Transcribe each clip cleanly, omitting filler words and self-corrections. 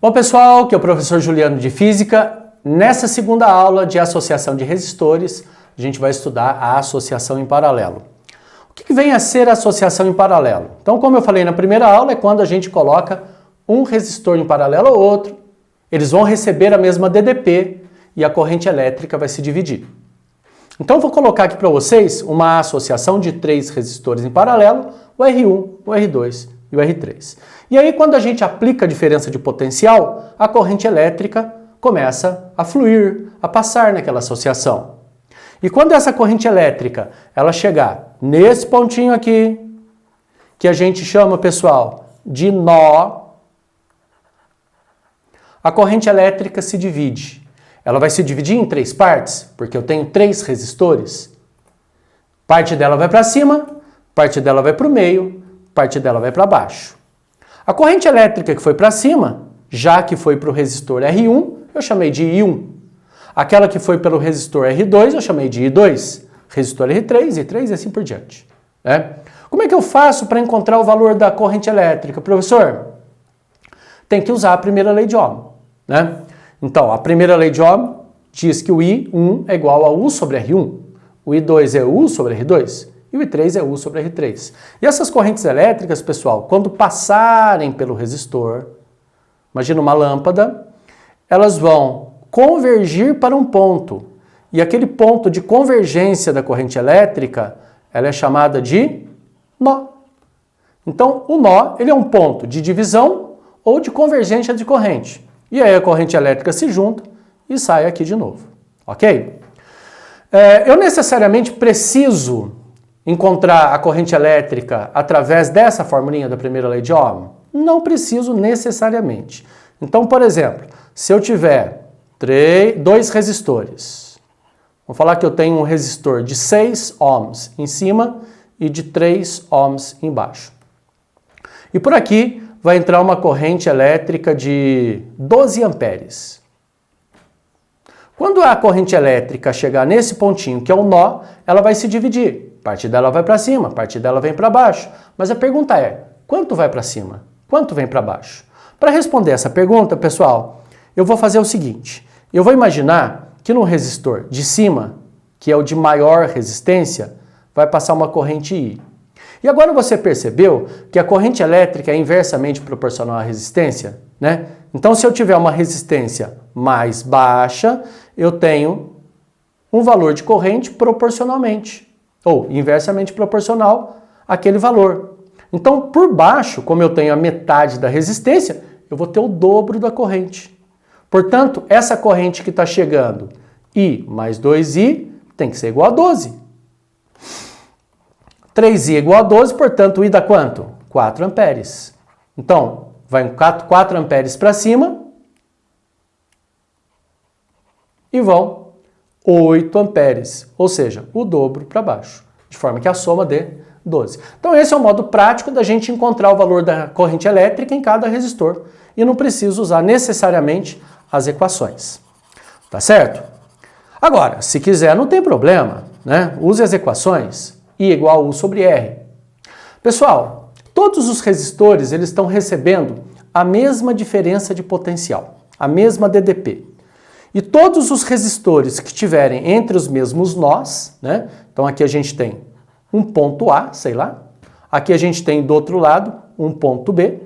Bom, pessoal, aqui é o professor Juliano de Física. Nessa segunda aula de associação de resistores, a gente vai estudar a associação em paralelo. O que vem a ser a associação em paralelo? Então, como eu falei na primeira aula, é quando a gente coloca um resistor em paralelo ao outro, eles vão receber a mesma DDP e a corrente elétrica vai se dividir. Então, eu vou colocar aqui para vocês uma associação de três resistores em paralelo, o R1, o R2 e o R3. E aí, quando a gente aplica a diferença de potencial, a corrente elétrica começa a fluir, a passar naquela associação. E quando essa corrente elétrica ela chegar nesse pontinho aqui, que a gente chama, pessoal, de nó, a corrente elétrica se divide. Ela vai se dividir em três partes, porque eu tenho três resistores. Parte dela vai para cima, parte dela vai para o meio, parte dela vai para baixo. A corrente elétrica que foi para cima, já que foi para o resistor R1, eu chamei de I1. Aquela que foi pelo resistor R2, eu chamei de I2. Resistor R3, I3 e assim por diante. Como é que eu faço para encontrar o valor da corrente elétrica, professor? Tem que usar a primeira lei de Ohm. Então, a primeira lei de Ohm diz que o I1 é igual a U sobre R1, o I2 é U sobre R2 e o I3 é U sobre R3. E essas correntes elétricas, pessoal, quando passarem pelo resistor, imagina uma lâmpada, elas vão convergir para um ponto. E aquele ponto de convergência da corrente elétrica, ela é chamada de nó. Então, o nó ele é um ponto de divisão ou de convergência de corrente. E aí a corrente elétrica se junta e sai aqui de novo. Ok? Eu necessariamente preciso encontrar a corrente elétrica através dessa formulinha da primeira lei de Ohm? Não preciso necessariamente. Então, por exemplo, se eu tiver dois resistores, vamos falar que eu tenho um resistor de 6 ohms em cima e de 3 ohms embaixo. E por aqui vai entrar uma corrente elétrica de 12 amperes. Quando a corrente elétrica chegar nesse pontinho, que é o nó, ela vai se dividir. Parte dela vai para cima, parte dela vem para baixo. Mas a pergunta é, quanto vai para cima? Quanto vem para baixo? Para responder essa pergunta, pessoal, eu vou fazer o seguinte. Eu vou imaginar que no resistor de cima, que é o de maior resistência, vai passar uma corrente I. E agora você percebeu que a corrente elétrica é inversamente proporcional à resistência, Então, se eu tiver uma resistência mais baixa, eu tenho um valor de corrente proporcionalmente, ou inversamente proporcional àquele valor. Então, por baixo, como eu tenho a metade da resistência, eu vou ter o dobro da corrente. Portanto, essa corrente que está chegando, I mais 2I, tem que ser igual a 12. 3I é igual a 12, portanto, I dá quanto? 4 amperes. Então, vai 4 amperes para cima e vão 8 amperes, ou seja, o dobro para baixo, de forma que a soma dê 12. Então, esse é o modo prático da gente encontrar o valor da corrente elétrica em cada resistor e não preciso usar necessariamente as equações. Tá certo? Agora, se quiser, não tem problema, Use as equações. I igual a U sobre R. Pessoal, todos os resistores eles estão recebendo a mesma diferença de potencial, a mesma DDP. E todos os resistores que estiverem entre os mesmos nós, Então aqui a gente tem um ponto A, sei lá. Aqui a gente tem do outro lado um ponto B,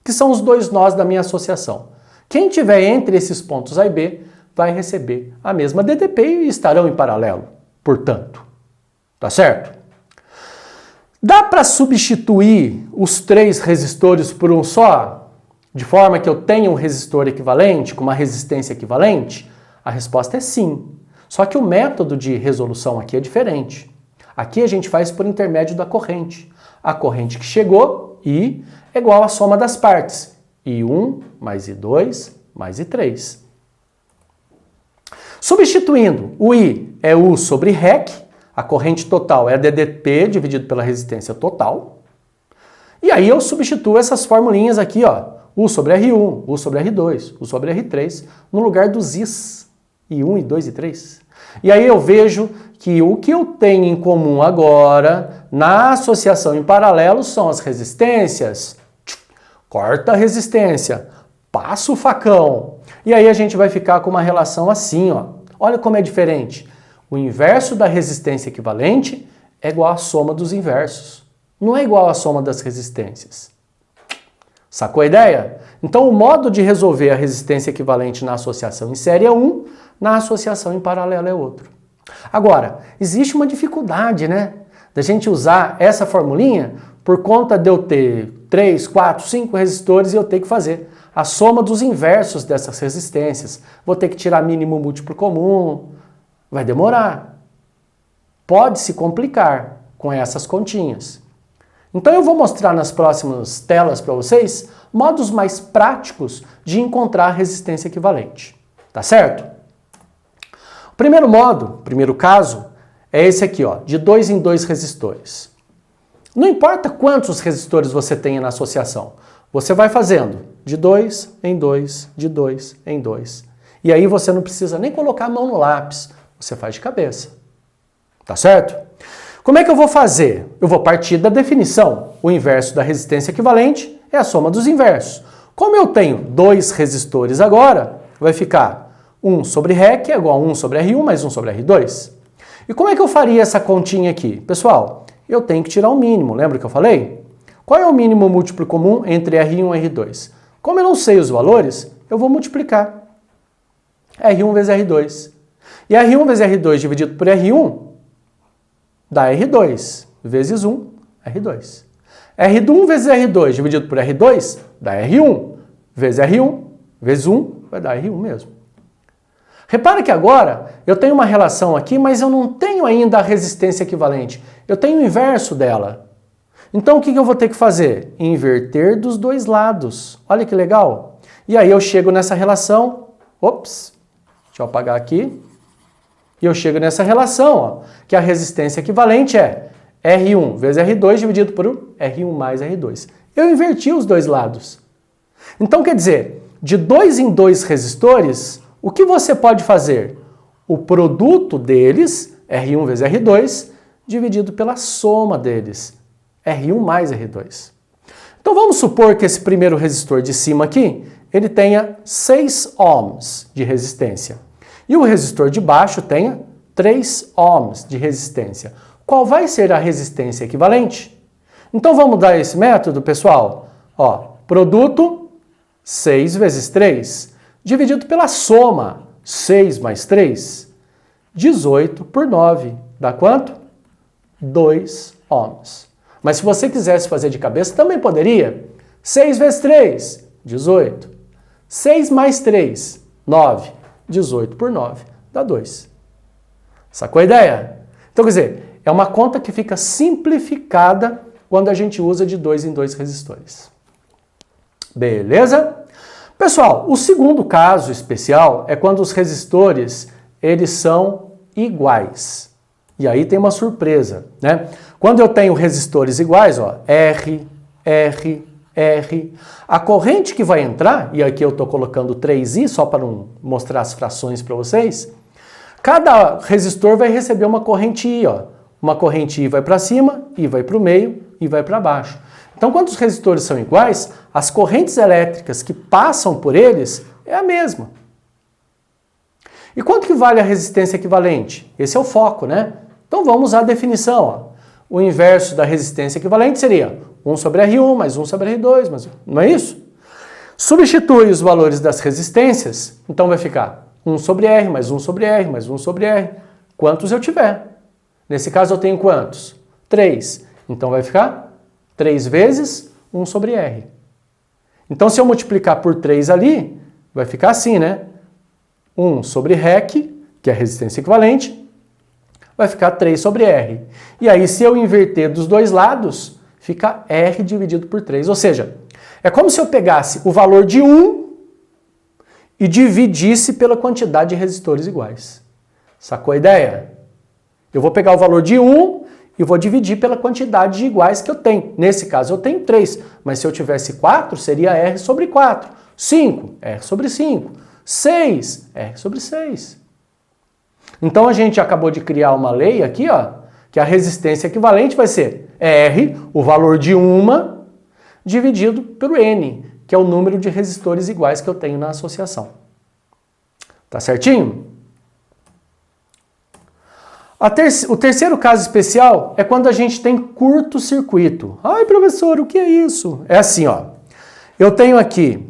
que são os dois nós da minha associação. Quem tiver entre esses pontos A e B vai receber a mesma DDP e estarão em paralelo, portanto. Tá certo? Dá para substituir os três resistores por um só? De forma que eu tenha um resistor equivalente, com uma resistência equivalente? A resposta é sim. Só que o método de resolução aqui é diferente. Aqui a gente faz por intermédio da corrente. A corrente que chegou, I, é igual à soma das partes. I1 mais I2 mais I3. Substituindo, o I é U sobre REC, a corrente total é a DDP dividido pela resistência total. E aí eu substituo essas formulinhas aqui, U sobre R1, U sobre R2, U sobre R3, no lugar dos Is, I1, I2 e I3. E aí eu vejo que o que eu tenho em comum agora, na associação em paralelo, são as resistências. Corta a resistência, passa o facão. E aí a gente vai ficar com uma relação assim, ó. Olha como é diferente. O inverso da resistência equivalente é igual à soma dos inversos. Não é igual à soma das resistências. Sacou a ideia? Então o modo de resolver a resistência equivalente na associação em série é um, na associação em paralelo é outro. Agora, existe uma dificuldade, né? Da gente usar essa formulinha por conta de eu ter 3, 4, 5 resistores e eu ter que fazer a soma dos inversos dessas resistências. Vou ter que tirar mínimo múltiplo comum. Vai demorar. Pode se complicar com essas continhas. Então eu vou mostrar nas próximas telas para vocês modos mais práticos de encontrar a resistência equivalente. Tá certo? O primeiro modo, primeiro caso, é esse aqui, ó, de 2 em 2 resistores. Não importa quantos resistores você tenha na associação, você vai fazendo de 2 em 2, de 2 em 2. E aí você não precisa nem colocar a mão no lápis, você faz de cabeça. Tá certo? Como é que eu vou fazer? Eu vou partir da definição. O inverso da resistência equivalente é a soma dos inversos. Como eu tenho 2 resistores agora, vai ficar 1 sobre REC é igual a 1 sobre R1 mais 1 sobre R2. E como é que eu faria essa continha aqui? Pessoal, eu tenho que tirar o mínimo, lembra que eu falei? Qual é o mínimo múltiplo comum entre R1 e R2? Como eu não sei os valores, eu vou multiplicar. R1 vezes R2. E R1 vezes R2 dividido por R1 dá R2 vezes 1, R2. R1 vezes R2 dividido por R2 dá R1 vezes R1 vezes 1 vai dar R1 mesmo. Repara que agora eu tenho uma relação aqui, mas eu não tenho ainda a resistência equivalente. Eu tenho o inverso dela. Então o que eu vou ter que fazer? Inverter dos dois lados. Olha que legal. E aí eu chego nessa relação. Ops, deixa eu apagar aqui. E eu chego nessa relação, ó, que a resistência equivalente é R1 vezes R2 dividido por R1 mais R2. Eu inverti os dois lados. Então quer dizer, de 2 em 2 resistores, o que você pode fazer? O produto deles, R1 vezes R2, dividido pela soma deles, R1 mais R2. Então vamos supor que esse primeiro resistor de cima aqui, ele tenha 6 ohms de resistência. E o resistor de baixo tenha 3 ohms de resistência. Qual vai ser a resistência equivalente? Então vamos dar esse método, pessoal. Ó, produto 6 vezes 3, dividido pela soma 6 mais 3, 18 por 9. Dá quanto? 2 ohms. Mas se você quisesse fazer de cabeça, também poderia. 6 vezes 3, 18. 6 mais 3, 9. 18 por 9 dá 2. Sacou a ideia? Então, quer dizer, é uma conta que fica simplificada quando a gente usa de 2 em 2 resistores. Beleza? Pessoal, o segundo caso especial é quando os resistores eles são iguais. E aí tem uma surpresa, né? Quando eu tenho resistores iguais, ó, R, a corrente que vai entrar, e aqui eu estou colocando 3I só para não mostrar as frações para vocês, cada resistor vai receber uma corrente I, ó. Uma corrente I vai para cima, I vai para o meio e vai para baixo. Então, quando os resistores são iguais, as correntes elétricas que passam por eles é a mesma. E quanto que vale a resistência equivalente? Esse é o foco, né? Então vamos à definição, ó. O inverso da resistência equivalente seria 1 sobre R1 mais 1 sobre R2, mas não é isso? Substitui os valores das resistências, então vai ficar 1 sobre R mais 1 sobre R mais 1 sobre R, quantos eu tiver. Nesse caso eu tenho quantos? 3. Então vai ficar 3 vezes 1 sobre R. Então se eu multiplicar por 3 ali, vai ficar assim, né? 1 sobre REC, que é a resistência equivalente, vai ficar 3 sobre R. E aí se eu inverter dos dois lados, fica R dividido por 3. Ou seja, é como se eu pegasse o valor de 1 e dividisse pela quantidade de resistores iguais. Sacou a ideia? Eu vou pegar o valor de 1 e vou dividir pela quantidade de iguais que eu tenho. Nesse caso eu tenho 3, mas se eu tivesse 4, seria R sobre 4. 5, R sobre 5. 6, R sobre 6. Então a gente acabou de criar uma lei aqui, ó, que a resistência equivalente vai ser R, o valor de uma, dividido pelo N, que é o número de resistores iguais que eu tenho na associação. Tá certinho? O terceiro caso especial é quando a gente tem curto-circuito. Ai, professor, o que é isso? É assim, ó. Eu tenho aqui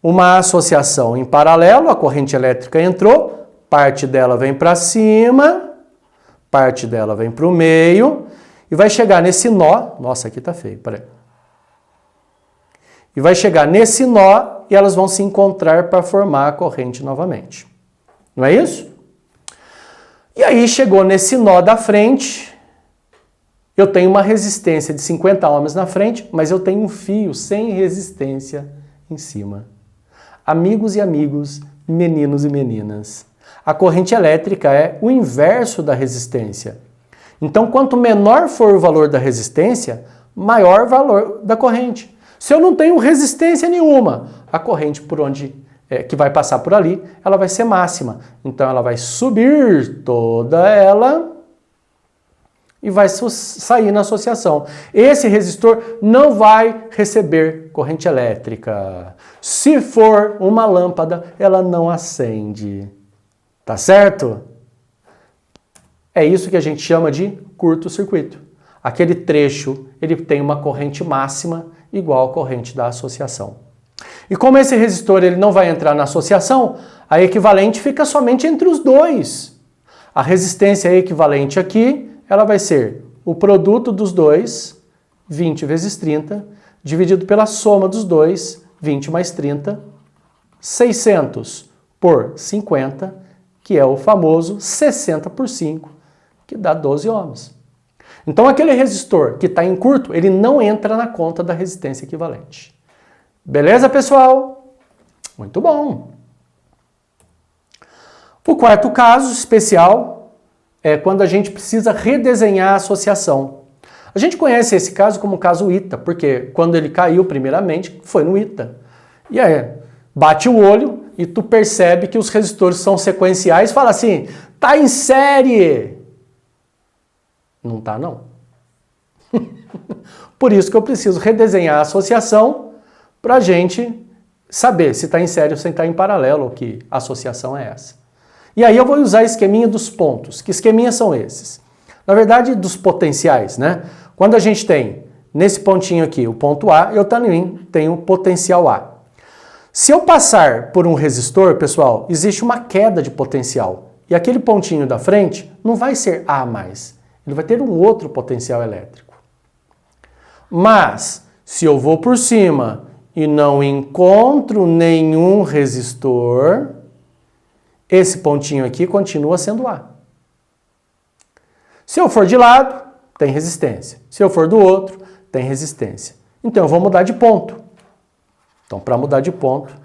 uma associação em paralelo, a corrente elétrica entrou, parte dela vem para cima, parte dela vem para o meio, e vai chegar nesse nó. Nossa, aqui tá feio, peraí. E vai chegar nesse nó e elas vão se encontrar para formar a corrente novamente. Não é isso? E aí chegou nesse nó da frente, eu tenho uma resistência de 50 ohms na frente, mas eu tenho um fio sem resistência em cima. Amigos e amigos, meninos e meninas, a corrente elétrica é o inverso da resistência. Então, quanto menor for o valor da resistência, maior o valor da corrente. Se eu não tenho resistência nenhuma, a corrente por onde que vai passar por ali, ela vai ser máxima. Então ela vai subir toda ela e vai sair na associação. Esse resistor não vai receber corrente elétrica. Se for uma lâmpada, ela não acende. Tá certo? É isso que a gente chama de curto-circuito. Aquele trecho, ele tem uma corrente máxima igual à corrente da associação. E como esse resistor ele não vai entrar na associação, a equivalente fica somente entre os dois. A resistência equivalente aqui, ela vai ser o produto dos dois, 20 vezes 30, dividido pela soma dos dois, 20 mais 30, 600 por 50, que é o famoso 60 por 5, que dá 12 ohms. Então aquele resistor que está em curto, ele não entra na conta da resistência equivalente. Beleza, pessoal? Muito bom. O quarto caso especial é quando a gente precisa redesenhar a associação. A gente conhece esse caso como o caso ITA, porque quando ele caiu primeiramente, foi no ITA. E aí, bate o olho e tu percebe que os resistores são sequenciais e fala assim, tá em série. Não tá, não. Por isso que eu preciso redesenhar a associação para a gente saber se está em série ou se está em paralelo, ou que associação é essa. E aí eu vou usar esqueminha dos pontos. Que esqueminha são esses? Na verdade, dos potenciais, né? Quando a gente tem nesse pontinho aqui o ponto A, eu também tenho o potencial A. Se eu passar por um resistor, pessoal, existe uma queda de potencial. E aquele pontinho da frente não vai ser A mais. Ele vai ter um outro potencial elétrico. Mas, se eu vou por cima e não encontro nenhum resistor, esse pontinho aqui continua sendo A. Se eu for de lado, tem resistência. Se eu for do outro, tem resistência. Então eu vou mudar de ponto. Então para mudar de ponto,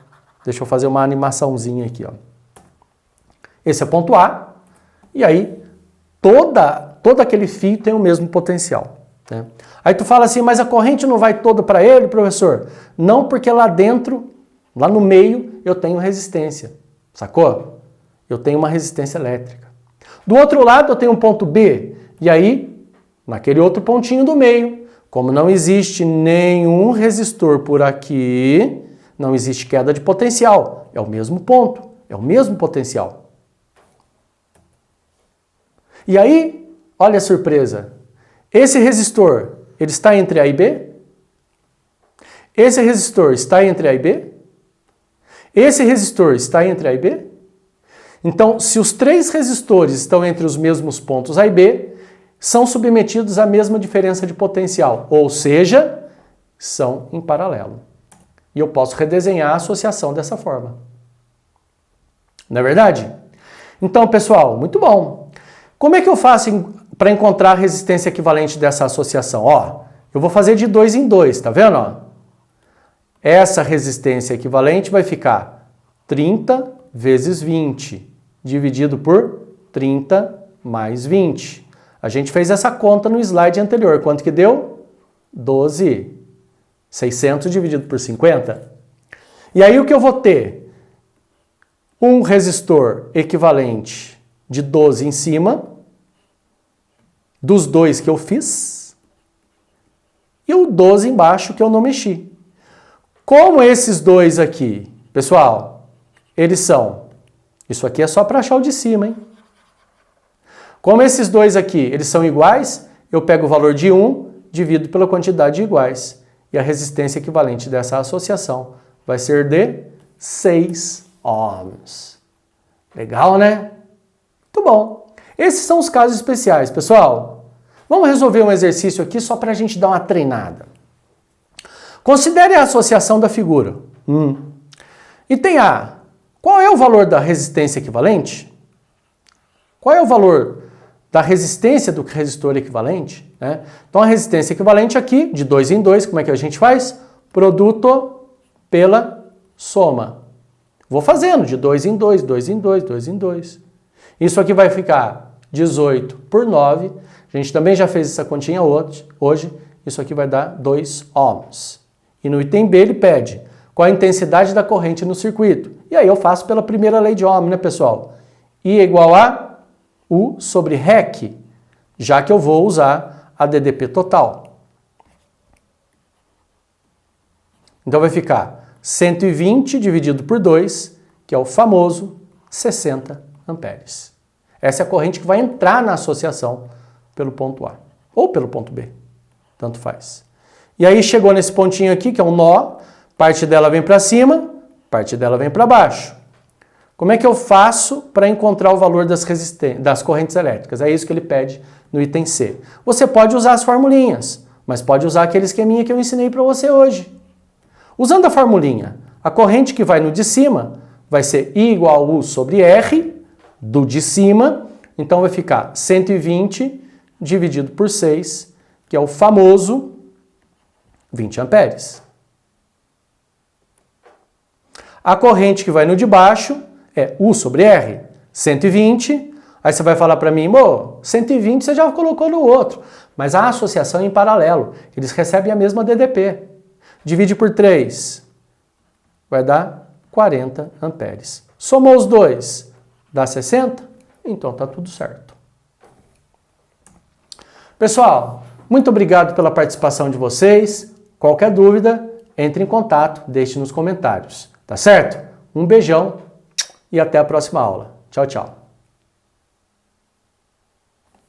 deixa eu fazer uma animaçãozinha aqui. Ó. Esse é ponto A, e aí todo aquele fio tem o mesmo potencial. Né? Aí tu fala assim, mas a corrente não vai toda para ele, professor? Não, porque lá dentro, lá no meio, eu tenho resistência. Sacou? Eu tenho uma resistência elétrica. Do outro lado eu tenho um ponto B, e aí, naquele outro pontinho do meio, como não existe nenhum resistor por aqui, não existe queda de potencial. É o mesmo ponto, é o mesmo potencial. E aí, olha a surpresa. Esse resistor, ele está entre A e B? Esse resistor está entre A e B? Esse resistor está entre A e B? Então, se os três resistores estão entre os mesmos pontos A e B, são submetidos à mesma diferença de potencial, ou seja, são em paralelo. E eu posso redesenhar a associação dessa forma. Não é verdade? Então, pessoal, muito bom. Como é que eu faço para encontrar a resistência equivalente dessa associação? Ó, eu vou fazer de 2 em 2, tá vendo? Ó? Essa resistência equivalente vai ficar 30 vezes 20, dividido por 30 mais 20. A gente fez essa conta no slide anterior. Quanto que deu? 12. 600 dividido por 50. E aí o que eu vou ter? Um resistor equivalente de 12 em cima, dos dois que eu fiz, e o 12 embaixo que eu não mexi. Como esses dois aqui, pessoal, eles são... Isso aqui é só para achar o de cima, hein? Como esses dois aqui, eles são iguais, eu pego o valor de 1, divido pela quantidade de iguais. E a resistência equivalente dessa associação vai ser de 6 ohms. Legal, né? Muito bom. Esses são os casos especiais, pessoal. Vamos resolver um exercício aqui só para a gente dar uma treinada. Considere a associação da figura. Item A. Qual é o valor da resistência equivalente? Qual é o valor da resistência do resistor equivalente? Né? Então a resistência equivalente aqui, de 2 em 2, como é que a gente faz? Produto pela soma. Vou fazendo de 2 em 2, 2 em 2, 2 em 2. Isso aqui vai ficar 18 por 9. A gente também já fez essa continha hoje. Isso aqui vai dar 2 ohms. E no item B ele pede qual a intensidade da corrente no circuito. E aí eu faço pela primeira lei de Ohm, né, pessoal? I é igual a U sobre REC, já que eu vou usar a DDP total. Então vai ficar 120 dividido por 2, que é o famoso 60 amperes. Essa é a corrente que vai entrar na associação pelo ponto A ou pelo ponto B, tanto faz. E aí chegou nesse pontinho aqui, que é um nó, parte dela vem para cima, parte dela vem para baixo. Como é que eu faço para encontrar o valor das correntes elétricas? É isso que ele pede no item C. Você pode usar as formulinhas, mas pode usar aquele esqueminha que eu ensinei para você hoje. Usando a formulinha, a corrente que vai no de cima vai ser I igual a U sobre R, do de cima, então vai ficar 120 dividido por 6, que é o famoso 20 amperes. A corrente que vai no de baixo é U sobre R, 120. Aí você vai falar para mim, 120 você já colocou no outro. Mas a associação é em paralelo. Eles recebem a mesma DDP. Divide por 3. Vai dar 40 amperes. Somou os dois, dá 60? Então tá tudo certo. Pessoal, muito obrigado pela participação de vocês. Qualquer dúvida, entre em contato, deixe nos comentários. Tá certo? Um beijão e até a próxima aula. Tchau, tchau.